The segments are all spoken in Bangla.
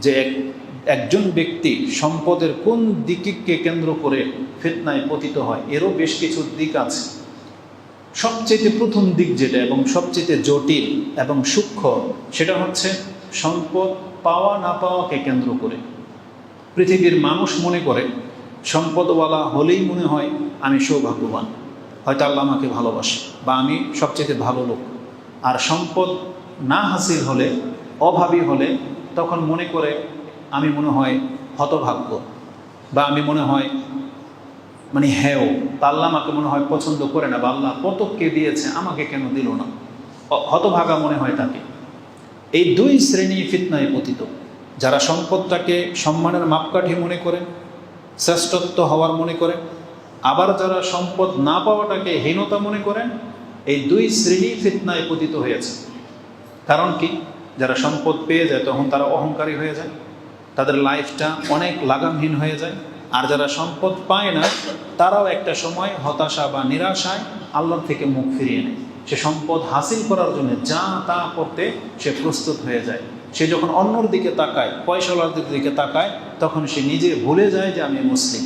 যে একজন ব্যক্তি সম্পদের কোন দিককে কেন্দ্র করে ফিতনায় পতিত হয়, এরও বেশ কিছু দিক আছে। সবচেয়ে প্রথম দিক যেটা এবং সবচেয়ে জটিল এবং সূক্ষ্ম, সেটা হচ্ছে সম্পদ পাওয়া না পাওয়াকে কেন্দ্র করে। পৃথিবীর মানুষ মনে করে সম্পদওয়ালা হলেই মনে হয় আমি সৌভাগ্যবান, হয়তো আল্লাহ আমাকে ভালোবাসে বা আমি সবচেয়ে ভালো লোক। আর সম্পদ না হাসিল হলে, অভাবী হলে, তখন মনে করে আমি মনে হয় হতভাগ্য, বা আমি মনে হয় মানে হেও, তা আল্লাহ আমাকে মনে হয় পছন্দ করে না, বা আল্লাহ কতকে দিয়েছে আমাকে কেন দিল না, হতভাগা মনে হয় তাকে। এই দুই শ্রেণী ফিতনায় পতিত। যারা সম্পদটাকে সম্মানের মাপকাঠি মনে করেন, শ্রেষ্ঠত্ব হওয়ার মনে করেন, আবার যারা সম্পদ না পাওয়াটাকে হীনতা মনে করেন, এই দুই শ্রেণী ফিতনায় পতিত হয়েছে। কারণ কি? যারা সম্পদ পেয়ে যায় তখন তারা অহংকারী হয়ে যায়, তাদের লাইফটা অনেক লাগামহীন হয়ে যায়। আর যারা সম্পদ পায় না তারাও একটা সময় হতাশা বা নিরাশায় আল্লাহর থেকে মুখ ফিরিয়ে নেয়। সে সম্পদ হাসিল করার জন্য যা তা করতে সে প্রস্তুত হয়ে যায়। সে যখন অন্যর দিকে তাকায়, পয়সাওয়ালাদের দিকে তাকায়, তখন সে নিজে ভুলে যায় যে আমি মুসলিম।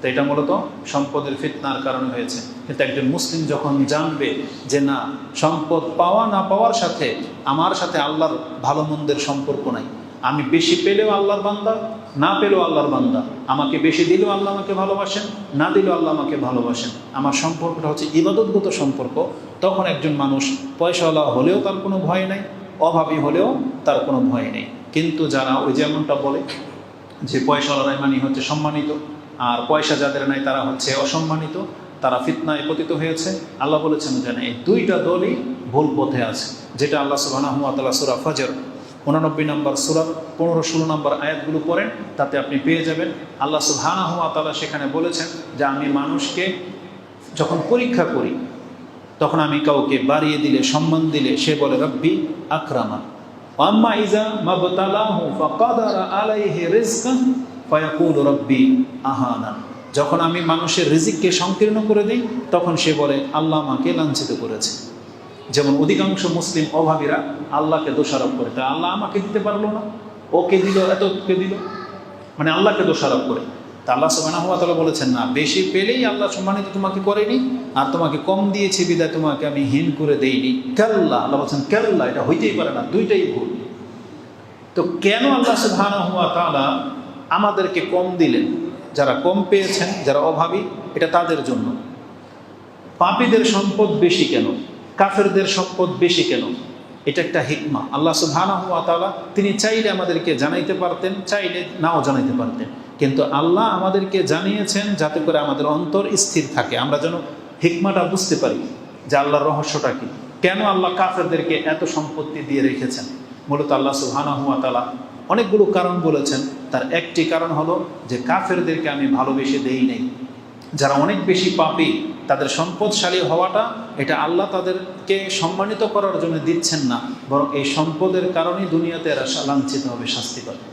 তো এটা মূলত সম্পদের ফিতনার কারণে হয়েছে। কিন্তু একজন মুসলিম যখন জানবে যে না, সম্পদ পাওয়া না পাওয়ার সাথে আমার সাথে আল্লাহর ভালো মন্দের সম্পর্ক নাই, আমি বেশি পেলেও আল্লাহর বান্দা, না পেলেও আল্লাহর বান্দা, আমাকে বেশি দিলেও আল্লাহ আমাকে ভালোবাসেন, না দিলেও আল্লাহ আমাকে ভালোবাসেন, আমার সম্পর্কটা হচ্ছে ইবাদতগত সম্পর্ক, তখন একজন মানুষ পয়সাওয়ালা হলেও তার কোনো ভয় নেই, অভাবী হলেও তার কোনো ভয় নেই। কিন্তু যারা ওই যেমনটা বলে যে পয়সাওয়ালারাই মানে হচ্ছে সম্মানিত, আর পয়সা যাদের নাই তারা হচ্ছে অসম্মানিত, তারা ফিতনায় পতিত হয়েছে। আল্লাহ বলেছেন যে এই দুইটা দলই ভুল পথে আছে, যেটা আল্লাহ সুবহানাহু ওয়া তাআলা সূরা ফজর 89 নম্বর সূরা 15-16 নম্বর আয়াতগুলো পড়েন, তাতে আপনি পেয়ে যাবেন। আল্লাহ সুবহানাহু ওয়া তাআলা সেখানে বলেছেন যে আমি মানুষকে যখন পরীক্ষা করি, তখন আমি কাউকে বাড়িয়ে দিলে, সম্মান দিলে, সে বলে রব্বি আকরামান, আম্মা ইজা মাবতালাহু ফাকাদারা আলাইহি রিজকান ফায়াকুলু রব্বি আহানা। যখন আমি মানুষের রিজিককে সংকীর্ণ করে দিই, তখন সে বলে আল্লাহ আমাকে লাঞ্ছিত করেছে। যেমন অধিকাংশ মুসলিম অভাবীরা আল্লাহকে দোষারোপ করে, তাই আল্লাহ আমাকে দিতে পারলো না, ওকে দিল, এতকে দিল, মানে আল্লাহকে দোষারোপ করে। তা আল্লাহ সুবহানাহু ওয়া তাআলা বলেছেন না, বেশি পেলেই আল্লাহ সম্মানিত তোমাকে করেনি, আর তোমাকে কম দিয়েছি বিদায় তোমাকে আমি হীন করে দেইনি। কাল্লা, আল্লাহ বলছেন কাল্লা, এটা হইতেই পারে না, দুইটাই ভুল। তো কেন আল্লাহ সুবহানাহু ওয়া তাআলা আমাদেরকে কম দিলেন? যারা কম পেয়েছেন, যারা অভাবী, এটা তাদের জন্য। পাপীদের সম্পদ বেশি কেন, কাফেরদের সম্পদ বেশি কেন? এটা একটা হিকমা। আল্লাহ সুবহানাহু ওয়া তাআলা তিনি চাইলে আমাদেরকে জানাইতে পারতেন, চাইলে নাও জানাইতে পারতেন, কিন্তু আল্লাহ আমাদেরকে জানিয়েছেন যাতে করে আমাদের অন্তর স্থির থাকে, আমরা যেন হিকমাটা বুঝতে পারি যে আল্লাহর রহস্যটা কি, কেন আল্লাহ কাফেরদেরকে এত সম্পত্তি দিয়ে রেখেছেন। মূলত আল্লাহ সুবহানাহু ওয়া তাআলা অনেকগুলো কারণ বলেছেন, তার একটি কারণ হলো যে কাফেরদেরকে আমি ভালোবেসে দেই নাই। যারা অনেক বেশি পাপী, তাদের সম্পদশালী হওয়াটা এটা আল্লাহ তাদেরকে সম্মানিত করার জন্য দিচ্ছেন না, বরং এই সম্পদের কারণেই দুনিয়াতে এরা লাঞ্ছিত হবে, শাস্তি পাবে।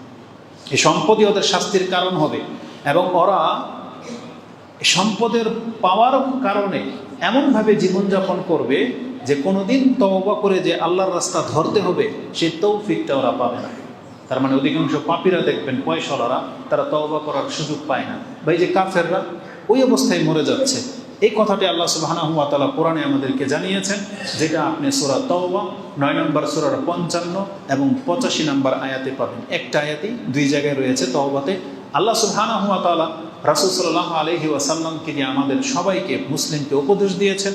এই সম্পদই ওদের শাস্তির কারণ হবে, এবং ওরা সম্পদের পাওয়ার কারণে এমনভাবে জীবনযাপন করবে যে কোনোদিন তওবা করে যে আল্লাহর রাস্তা ধরতে হবে সেই তৌফিকটা ওরা পাবে না। তার মানে অধিকাংশ পাপীরা দেখবেন, পয়সাওয়ালারা, তারা তওবা করার সুযোগ পায় না, বা এই যে কাফেররা ওই অবস্থায় মরে যাচ্ছে। এই কথাটি আল্লাহ সুবহানাহু ওয়া তাআলা কোরআনে আমাদেরকে জানিয়েছেন, যেটা আপনি সূরা তাওবা 9 নম্বর সূরার 55 এবং 85 নম্বর আয়াতে পাবেন। একটা আয়াতই দুই জায়গায় রয়েছে তাওবাতে। আল্লাহ সুবহানাহু ওয়া তাআলা রাসূল সাল্লাল্লাহু আলাইহি ওয়াসাল্লামকে দিয়ে আমাদের সবাইকে, মুসলিমকে উপদেশ দিয়েছেন।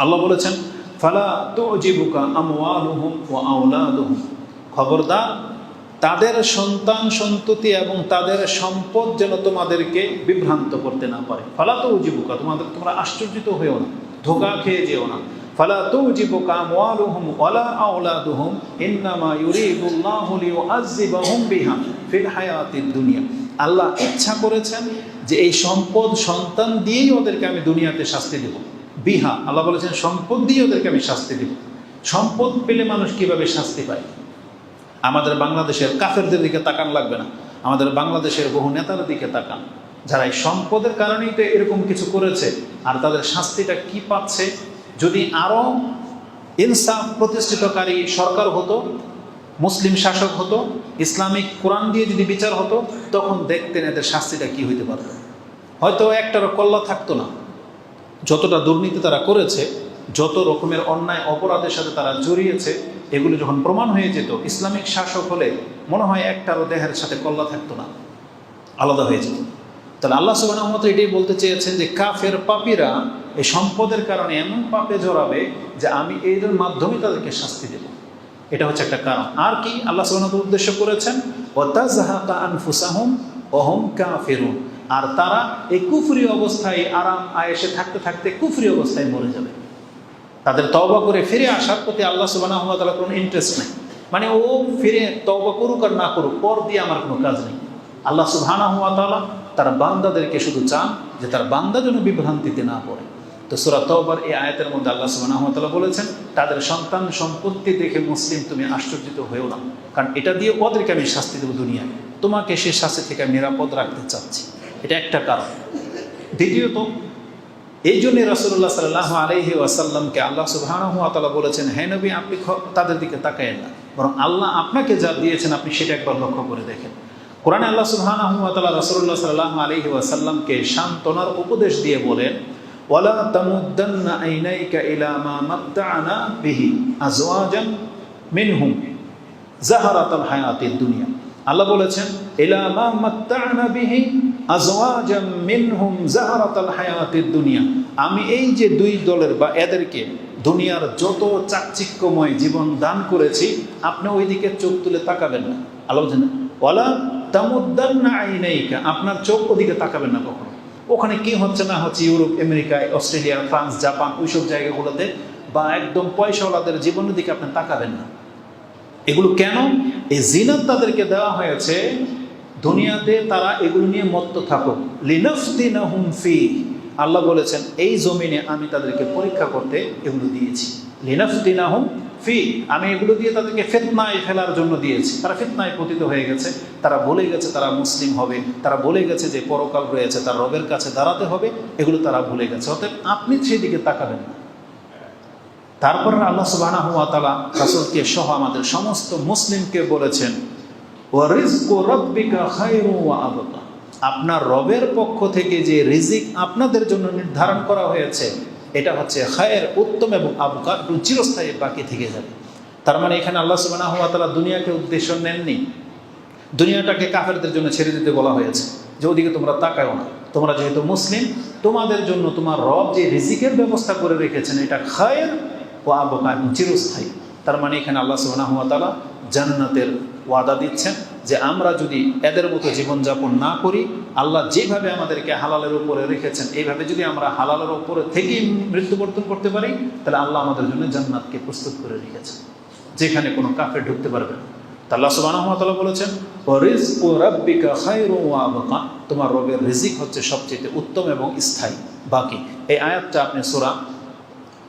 আল্লাহ বলেছেন ফালা তুজিবুকা আমওয়ালুহুম ওয়া আওলাদুহুম, খবরদার তাদের সন্তান সন্ততি এবং তাদের সম্পদ যেন তোমাদেরকে বিভ্রান্ত করতে না পারে। ফালা তুজিবুকা, তোমরা আশ্চর্যিত হয়েও না, ধোঁকা খেয়ে যেও না। ফালা তুজিবুকা আমওয়ালুহুম ওয়ালা আওলাদুহুম ইন্নামা ইউরিদুল্লাহু লিয়ুআযযিবাহুম বিহা ফিল হায়াতিদ দুনিয়া। আল্লাহ ইচ্ছা করেছেন যে এই সম্পদ সন্তান দিয়েই ওদেরকে আমি দুনিয়াতে শাস্তি দেব। বিহা, আল্লাহ বলেছেন সম্পদ দিয়ে ওদেরকে আমি শাস্তি দেব। সম্পদ পেলে মানুষ কিভাবে শাস্তি পায়? আমাদের বাংলাদেশের কাফেরদের দিকে তাকান লাগবে না, আমাদের বাংলাদেশের বহু নেতার দিকে তাকান, যারা এই সম্পদের কারণেই তো এরকম কিছু করেছে, আর তাদের শাস্তিটা কি পাচ্ছে। যদি আরও ইনসাফ প্রতিষ্ঠিতকারী সরকার হতো, মুসলিম শাসক হতো, ইসলামিক কোরআন দিয়ে যদি বিচার হতো, তখন দেখতেন এদের শাস্তিটা কি হইতে পারত। হয়তো একটারও কল্লা থাকতো না। যতটা দুর্নীতি তারা করেছে, যত রকমের অন্যায় অপরাধের সাথে তারা জড়িয়েছে, এগুলো যখন প্রমাণ হয়ে যেত, ইসলামিক শাসক হলে মনে হয় একটারও দেহের সাথে কল্লা থাকতো না, আলাদা হয়ে যেত। তাহলে আল্লাহ সুবহানাহু ওয়া তাআলা এটাই বলতে চেয়েছেন যে কাফের পাপীরা এই সম্পদের কারণে এমন পাপে জড়াবে যে আমি এদের মাধ্যমে তাদেরকে শাস্তি দেব। এটা হচ্ছে একটা কারণ। আর কি আল্লাহ সুবহানাহু ওয়া তাআলা উদ্দেশ্য করেছেন? ওয়াতাজহাকা আনফুসাহুম ওয়া হুম কাফিরুন। আর তারা এই কুফরি অবস্থায় আরাম আয়েশে থাকতে থাকতে কুফরি অবস্থায় মরে যাবে। তাদের তওবা করে ফিরে আসার প্রতি আল্লাহ সুবহানাহু ওয়া তাআলার কোনো ইন্টারেস্ট নেই। মানে ও ফিরে তওবা করুক আর না করুক, পর দিয়ে আমার কোনো কাজ নেই। আল্লাহ সুবহানাহু ওয়া তাআলা তার বান্দাদেরকে শুধু চান যে তার বান্দা যেন বিভ্রান্তিতে না পড়ে। তো সূরা তাওবার এই আয়াতের মধ্যে আল্লাহ সুবহানাহু ওয়া তাআলা বলেছেন, তাদের সন্তান সম্পত্তি দেখে মুসলিম তুমি আশ্চর্যিত হয়েও না, কারণ এটা দিয়ে ওদেরকে আমি শাস্তি দেবো দুনিয়ায়, তোমাকে সে শাস্তি থেকে আমি নিরাপদ রাখতে চাচ্ছি। এটা একটা কারণ। দ্বিতীয়ত, এই জন্যে রাসূলুল্লাহ সাল্লাল্লাহু আলাইহি ওয়াসাল্লামকে আল্লাহ সুবহানাহু ওয়া তাআলা বলেছেন, হে নবী আপনি তাদের দিকে তাকায়েন না, বরং আল্লাহ আপনাকে যা দিয়েছেন আপনি সেটা একবার লক্ষ্য করে দেখেন। কোরআনে আল্লাহ সুবহানাহু ওয়া তাআলা রাসূলুল্লাহ সাল্লাল্লাহু আলাইহি ওয়াসাল্লামকে সান্ত্বনার উপদেশ দিয়ে বলেন, ওয়ালা তামুদ্দান্না আইনাইকা ইলা মা মাত্তা'না বিহি আজওয়াজান মিনহুম যাহারাতাল হায়াতিদ দুনিয়া। আল্লাহ বলেছেন, ইলা মা মাত্তা'না বিহি আজওয়াজাম মিনহুম যাহারাতাল হায়াতিদ দুনিয়া। আমি এই যে দুই দলের বা এদেরকে দুনিয়ার যত চাকচিক্যময় জীবন দান করেছি, আপনি ওইদিকে চোখ তুলে তাকাবেন না। আল্লাহ বলেছেন, ওয়ালা তামুদ্দান্না আইনাইকা, আপনার চোখ ওদিকে তাকাবেন না কখনো। ওখানে কি হচ্ছে না হচ্ছে Europe, America, Australia, France, Japan, ওইসব জায়গাগুলোতে বা একদম পয়সাওয়ালাদের জীবনের দিকে আপনি তাকাবেন না। এগুলো কেন? এই জিনাত তাদেরকে দেওয়া হয়েছে দুনিয়াতে তারা এগুলো নিয়ে মত্ত থাকুক। লিনাফতিনাহুম ফি, আল্লাহ বলেছেন এই জমিনে আমি তাদেরকে পরীক্ষা করতে এগুলো দিয়েছি। লিনাফতিনাহুম ফি, আমি এগুলো দিয়ে তাদেরকে ফিতনায় ফেলার জন্য দিয়েছি। তারা ফিতনায় পতিত হয়ে গেছে, তারা বলে গেছে তারা মুসলিম হবে, তারা বলে গেছে যে পরকাল রয়েছে, তার রবের কাছে দাঁড়াতে হবে, এগুলো তারা ভুলে গেছে। অতএব আপনি সেই দিকে তাকাবেন না। তারপর আল্লাহ সুবহানাহু ওয়া তাআলা রাসূলকে সহ আমাদের সমস্ত মুসলিমকে বলেছেন, ওয়া রিজকু রাব্বিকা খায়রু ওয়া আবকা, আপনার রবের পক্ষ থেকে যে রিজিক আপনাদের জন্য নির্ধারণ করা হয়েছে এটা হচ্ছে খায়ের, উত্তম এবং আবকা, চিরস্থায়ী, বাকি থেকে যাবে। তার মানে এখানে আল্লাহ সুবহানাহু ওয়া তাআলা দুনিয়াকে উদ্দেশ্য নেননি, দুনিয়াটাকে কাফেরদের জন্য ছেড়ে দিতে বলা হয়েছে যে ওদিকে তোমরা তাকাও না। তোমরা যেহেতু মুসলিম, তোমাদের জন্য তোমার রব যে রিজিকের ব্যবস্থা করে রেখেছেন এটা খায়ের ও আবকা, চিরস্থায়ী। তার মানে এখানে আল্লাহ সুবহানাহু ওয়া তাআলা জান্নাতের ওয়াদা দিচ্ছেন যে আমরা যদি এদের মতো জীবনযাপন না করি, আল্লাহ যেভাবে আমাদেরকে হালালের উপরে রেখেছেন এইভাবে যদি আমরা হালালের উপরে থেকেই মৃত্যুবরণ করতে পারি, তাহলে আল্লাহ আমাদের জন্য জান্নাতকে প্রস্তুত করে রেখেছেন, যেখানে কোনো কাফের ঢুকতে পারবে না। আল্লাহ সুবহানাহু ওয়া তাআলা বলেছেন, ওয়া রিজকু রাব্বিকা খায়রু ওয়া আবকা, তোমার রবের রিজিক হচ্ছে সবচেয়ে উত্তম এবং স্থায়ী, বাকি। এই আয়াতটা আপনি সূরা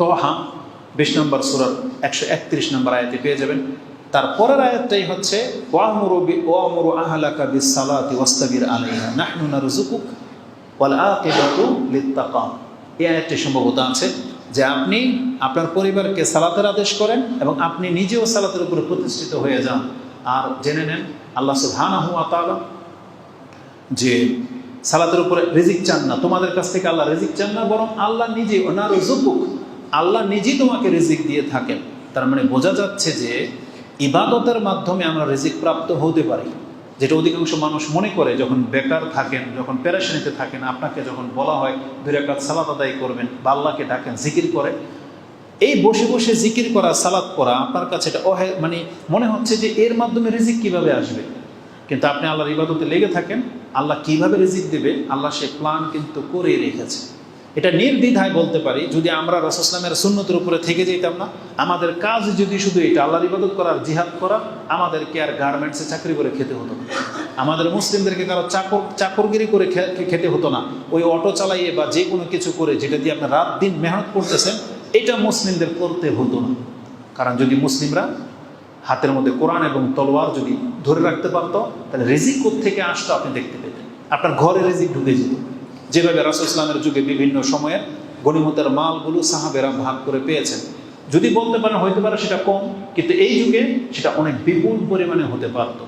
তাহা 20 নম্বর সূরার 131 নম্বর আয়াতে পেয়ে যাবেন। তারপরের আয়াতটাই হচ্ছে ওয়ামুরু আহলাকা বিসসালাতি ওয়াসতাবির আলাইহা নাহনু নারযুকুক ওয়াল আকিবাতু লিত্তাকা। এই আয়াতটি সম্ভবত আছে যে আপনি আপনার পরিবারকে সালাতের আদেশ করেন এবং আপনি নিজেও সালাতের উপরে প্রতিষ্ঠিত হয়ে যান। আর জেনে নেন আল্লাহ সুবহানাহু ওয়া তাআলা যে সালাতের উপরে রিজিক চান না, তোমাদের কাছ থেকে আল্লাহ রিজিক চান না, বরং আল্লাহ নিজে নারযুকুক, আল্লাহ নিজেই তোমাকে রিজিক দিয়ে থাকেন। তার মানে বোঝা যাচ্ছে যে ইবাদতের মাধ্যমে আমরা রিজিক প্রাপ্ত হতে পারি, যেটা অধিকাংশ মানুষ মনে করে। যখন বেকার থাকেন, যখন পেরেশানিতে থাকেন, আপনাকে যখন বলা হয় 2 রাকাত সালাত আদায় করবেন বা আল্লাহকে ডাকেন, জিকির করে, এই বসে বসে জিকির করা, সালাত করা আপনার কাছে এটা মানে মনে হচ্ছে যে এর মাধ্যমে রিজিক কিভাবে আসবে। কিন্তু আপনি আল্লাহর ইবাদতে লেগে থাকেন, আল্লাহ কিভাবে রিজিক দেবে আল্লাহ সে প্ল্যান কিন্তু করে রেখেছে। এটা নির্দ্বিধায় বলতে পারি, যদি আমরা রাসূল সাল্লাল্লাহু আলাইহি ওয়াসাল্লামের সুন্নতের উপরে থেকে যেতাম না, আমাদের কাজ যদি শুধু এটা আল্লাহর ইবাদত করার, জিহাদ করা, আমাদেরকে আর গার্মেন্টসে চাকরি করে খেতে হতো না, আমাদের মুসলিমদেরকে কারো চাকরগিরি করে খেতে হতো না, ওই অটো চালাইয়ে বা যে কোনো কিছু করে যেটা দিয়ে আপনি রাত দিন মেহনত করতেছেন এটা মুসলিমদের করতে হতো না। কারণ যদি মুসলিমরা হাতের মধ্যে কোরআন এবং তলোয়ার যদি ধরে রাখতে পারতো, তাহলে রিজিক কোত্থেকে আসতো আপনি দেখতে পেতেন, আপনার ঘরে রিজিক ঢুকে যেত। যেভাবে রাসূল সাল্লাল্লাহু আলাইহি ওয়াসাল্লামের যুগে বিভিন্ন সময়ে গনিমতের মালগুলো সাহাবেরা ভাগ করে পেয়েছেন, যদি বলতে পারেন হইতে পারে সেটা কম, কিন্তু এই যুগে সেটা অনেক বিপুল পরিমাণে হতে পারত।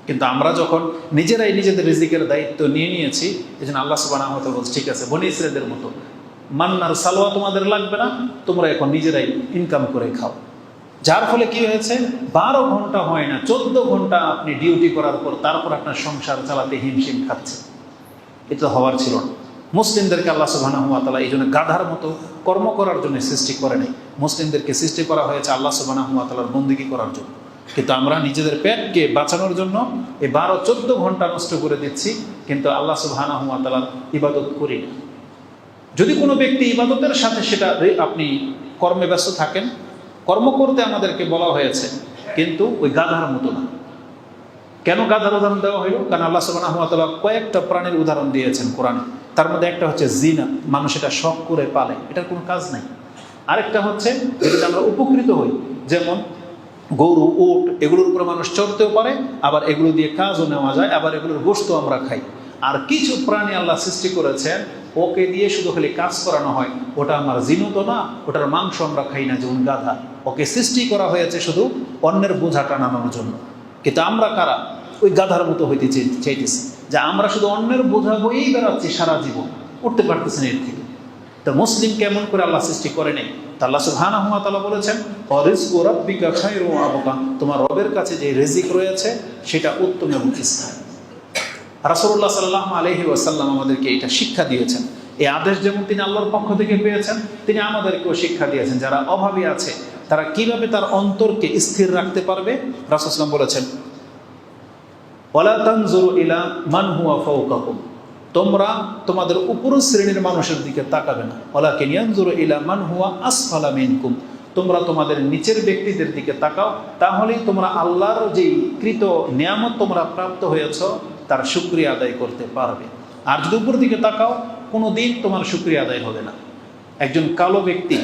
কিন্তু আমরা যখন নিজেরাই নিজেদের রিজিকের দায়িত্ব নিয়ে নিয়েছি, এই জন্য আল্লাহ সুবহানাহু ওয়া তাআলা বলছে ঠিক আছে, বনী ইসরাঈলের মতো মান্নার সালোয়া তোমাদের লাগবে না, তোমরা এখন নিজেরাই ইনকাম করে খাও। যার ফলে কি হয়েছে, 12 ঘন্টা হয় না, 14 ঘন্টা আপনি ডিউটি করার পর তারপর আপনার সংসার চালাতে হিমশিম খাচ্ছে। এটা হওয়ার ছিল না। মুসলিমদেরকে আল্লাহ সুবহানাহু ওয়া তাআলা এই জন্য গাধার মতো কর্ম করার জন্য সৃষ্টি করে নাই। মুসলিমদেরকে সৃষ্টি করা হয়েছে আল্লাহ সুবহানাহু ওয়া তাআলার বন্দেগী করার জন্য। কিন্তু আমরা নিজেদের পেটকে বাঁচানোর জন্য এই 12-14 ঘন্টা নষ্ট করে দিচ্ছি, কিন্তু আল্লাহ সুবহানাহু ওয়া তাআলার ইবাদত করি না। যদি কোনো ব্যক্তি ইবাদতের সাথে সেটা আপনি কর্মে ব্যস্ত থাকেন, কর্ম করতে আমাদেরকে বলা হয়েছে, কিন্তু ওই গাধার মতো না। কেন গাধার উদাহরণ দেওয়া হইল? কারণ আল্লাহ সুবহানাহু ওয়া তাআলা কয়েকটা প্রাণীর উদাহরণ দিয়েছেন কোরআনে। তার মধ্যে একটা হচ্ছে জিনা, মানুষ এটা শখ করে পালে, এটার কোনো কাজ নাই। আরেকটা হচ্ছে যেটা আমরা উপকৃত হই, যেমন গরু, উট, এগুলোর উপরে মানুষ চড়তেও পারে, আবার এগুলো দিয়ে কাজও নেওয়া যায়, আবার এগুলোর গোশত আমরা খাই। আর কিছু প্রাণী আল্লাহ সৃষ্টি করেছেন, ওকে দিয়ে শুধু খালি কাজ করানো হয়, ওটা আমার জিনত না, ওটার মাংস আমরা খাই না, যেমন গাধা। ওকে সৃষ্টি করা হয়েছে শুধু অন্যের বোঝা টানানোর জন্য। কিন্তু আমরা কারা? ওই গাধার মতো হইতে চাইতেছি, যে আমরা শুধু অন্যের বোঝা বইয়েই বেড়াচ্ছি সারা জীবন, উঠতে পারতেছি না এর থেকে। তো মুসলিম কেমন করে আল্লাহ সৃষ্টি করে নেই? আল্লাহ সুবহানাহু ওয়া তাআলা বলেছেন, ওয়ারিজকু রাব্বিকা খায়রুন ওয়া আবকা, তোমার রবের কাছে যে রিজিক রয়েছে সেটা উত্তম এবং স্থায়ী। রাসূলুল্লাহ সাল্লাল্লাহু আলাইহি ওয়াসাল্লাম আমাদেরকে এটা শিক্ষা দিয়েছেন। এই আদেশ যেমন তিনি আল্লাহর পক্ষ থেকে পেয়েছেন, তিনি আমাদেরকেও শিক্ষা দিয়েছেন যারা অভাবী আছে তারা কিভাবে তার অন্তরকে স্থির রাখতে পারবে। রাসূল সাল্লাল্লাহু আলাইহি ওয়াসাল্লাম বলেছেন, ওয়ালা তানজুরু ইলা মান হুয়া ফাওকাকুম, তোমরা তোমাদের উপর শ্রেণীর মানুষের দিকে তাকাবে না। ওয়ালাকিন ইয়ানজুরু ইলা মান হুয়া আসফালা মিনকুম, তোমরা তোমাদের নিচের ব্যক্তিদের দিকে তাকাও, তাহলেই তোমরা আল্লাহর যেই কৃত নিয়ামত তোমরা প্রাপ্ত হয়েছ তার শুকরিয়া আদায় করতে পারবে। আর যদি উপর দিকে তাকাও, কোনো দিন তোমার শুকরিয়া আদায় হবে না। একজন কালো ব্যক্তি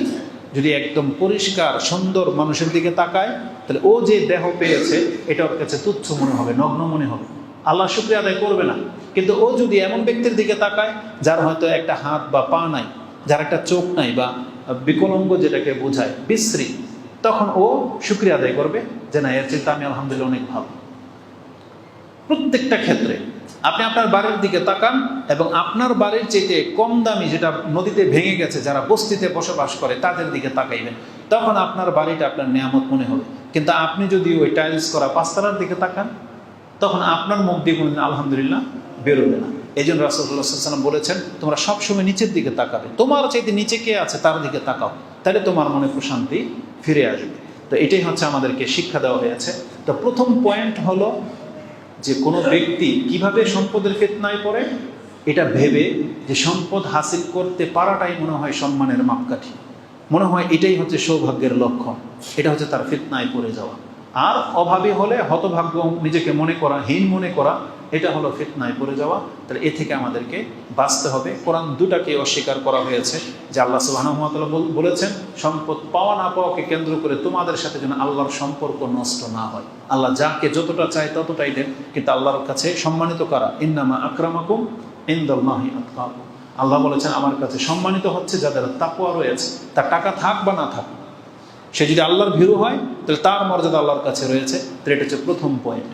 যদি একদম পরিষ্কার সুন্দর মানুষের দিকে তাকায়, তাহলে ও যে দেহ পেয়েছে এটা ওর কাছে তুচ্ছ মনে হবে, নগ্ন মনে হবে, আল্লাহ শুকরিয়া আদায় করবে না। কিন্তু ও যদি এমন ব্যক্তির দিকে তাকায় যার হয়তো একটা হাত বা পা নাই, যার একটা চোখ নাই, বা বিকলাঙ্গ যেটাকে বোঝায়, বিশ্রী, তখন ও শুকরিয়া আদায় করবে যে না, এর চিন্তা আমি আলহামদুলিল্লাহ অনেক ভালো। প্রত্যেকটা ক্ষেত্রে আপনি আপনার বাড়ির দিকে তাকান এবং আপনার বাড়ির চাইতে কম দামি যেটা নদীতে ভেঙে গেছে যারা বস্তিতে বসবাস করে তাদের দিকে তাকাইবেন, তখন আপনার বাড়িটা আপনার নিয়ামত মনে হবে। কিন্তু আপনি যদি ওই টাইলস করা পাঁচতলার দিকে তাকান, তখন আপনার মুখ দিয়ে কোনোদিন আলহামদুলিল্লাহ বেরোবে না। এই জন্য রাসূলুল্লাহ সাল্লাল্লাহু আলাইহি ওয়াসাল্লাম বলেছেন, তোমরা সবসময় নিচের দিকে তাকাবে, তোমার চাইতে নিচে কে আছে তার দিকে তাকাও, তাহলে তোমার মনে প্রশান্তি ফিরে আসবে। তো এটাই হচ্ছে আমাদেরকে শিক্ষা দেওয়া হয়েছে। তো প্রথম পয়েন্ট হলো যে কোনো ব্যক্তি কিভাবে সম্পদের ফিতনায় পড়ে, এটা ভেবে যে সম্পদ হাসিল করতে পারাটাই মনে হয় সম্মানের মাপকাঠি, মনে হয় এটাই হচ্ছে সৌভাগ্যের লক্ষণ, এটা হচ্ছে তার ফিতনায় পড়ে যাওয়া। আর অভাবী হলে হতভাগ্য নিজেকে মনে করা, হীন মনে করা, এটা হলো ফিতনায় পড়ে যাওয়া। তাহলে এ থেকে আমাদেরকে বাঁচতে হবে। কোরআন দুটাকে অস্বীকার করা হয়েছে, যে আল্লাহ সুবহানাহু ওয়া তাআলা বলেছেন সম্পদ পাওয়া না পাওয়াকে কেন্দ্র করে তোমাদের সাথে যেন আল্লাহর সম্পর্ক নষ্ট না হয়। আল্লাহ যাকে যতটা চায় ততটাই দেন, কিন্তু আল্লাহর কাছে সম্মানিত কারা? ইন্নামা আকরামাকুম ইনদাল্লাহি আতকাকুম। আল্লাহ বলেছেন আমার কাছে সম্মানিত হচ্ছে যাদের তাকওয়া রয়েছে, তার টাকা থাক বা না থাক, সে যদি আল্লাহর ভীরু হয় তাহলে তার মর্যাদা আল্লাহর কাছে রয়েছে। তো এটা হচ্ছে প্রথম পয়েন্ট।